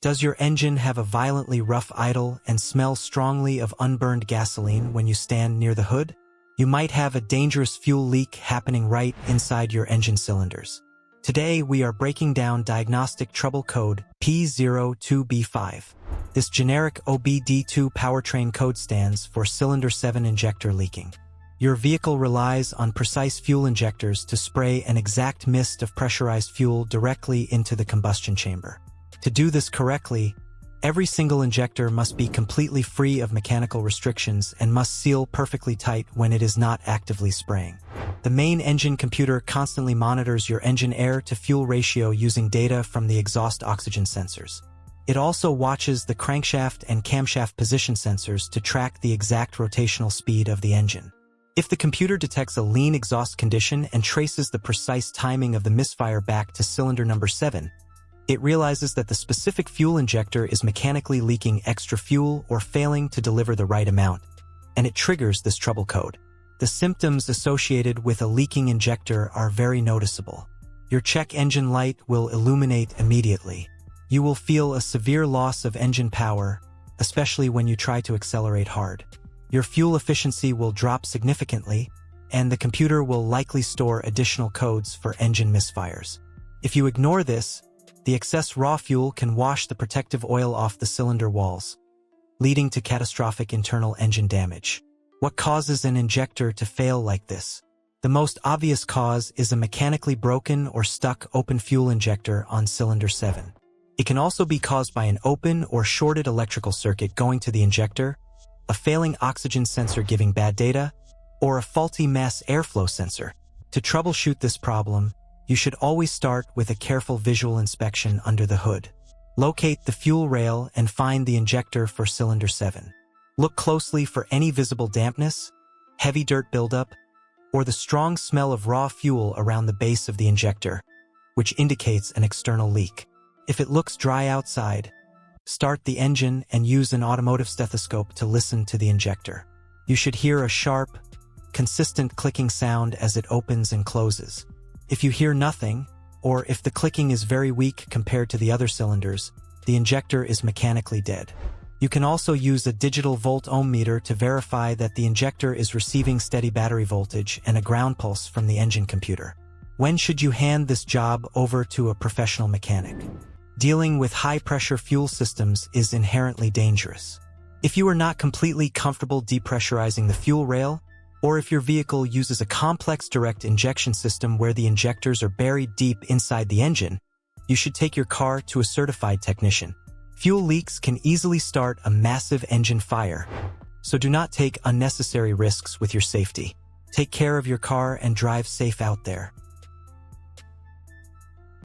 Does your engine have a violently rough idle and smell strongly of unburned gasoline when you stand near the hood? You might have a dangerous fuel leak happening right inside your engine cylinders. Today, we are breaking down diagnostic trouble code P02B5. This generic OBD2 powertrain code stands for cylinder 7 injector leaking. Your vehicle relies on precise fuel injectors to spray an exact mist of pressurized fuel directly into the combustion chamber. To do this correctly, every single injector must be completely free of mechanical restrictions and must seal perfectly tight when it is not actively spraying. The main engine computer constantly monitors your engine air-to-fuel ratio using data from the exhaust oxygen sensors. It also watches the crankshaft and camshaft position sensors to track the exact rotational speed of the engine. If the computer detects a lean exhaust condition and traces the precise timing of the misfire back to cylinder number 7, it realizes that the specific fuel injector is mechanically leaking extra fuel or failing to deliver the right amount, and it triggers this trouble code. The symptoms associated with a leaking injector are very noticeable. Your check engine light will illuminate immediately. You will feel a severe loss of engine power, especially when you try to accelerate hard. Your fuel efficiency will drop significantly, and the computer will likely store additional codes for engine misfires. If you ignore this, the excess raw fuel can wash the protective oil off the cylinder walls, leading to catastrophic internal engine damage. What causes an injector to fail like this? The most obvious cause is a mechanically broken or stuck open fuel injector on cylinder 7. It can also be caused by an open or shorted electrical circuit going to the injector, a failing oxygen sensor giving bad data, or a faulty mass airflow sensor. To troubleshoot this problem, you should always start with a careful visual inspection under the hood. Locate the fuel rail and find the injector for cylinder 7. Look closely for any visible dampness, heavy dirt buildup, or the strong smell of raw fuel around the base of the injector, which indicates an external leak. If it looks dry outside, start the engine and use an automotive stethoscope to listen to the injector. You should hear a sharp, consistent clicking sound as it opens and closes. If you hear nothing, or if the clicking is very weak compared to the other cylinders, the injector is mechanically dead. You can also use a digital volt-ohm meter to verify that the injector is receiving steady battery voltage and a ground pulse from the engine computer. When should you hand this job over to a professional mechanic? Dealing with high-pressure fuel systems is inherently dangerous. If you are not completely comfortable depressurizing the fuel rail, or if your vehicle uses a complex direct injection system where the injectors are buried deep inside the engine, you should take your car to a certified technician. Fuel leaks can easily start a massive engine fire, so do not take unnecessary risks with your safety. Take care of your car and drive safe out there.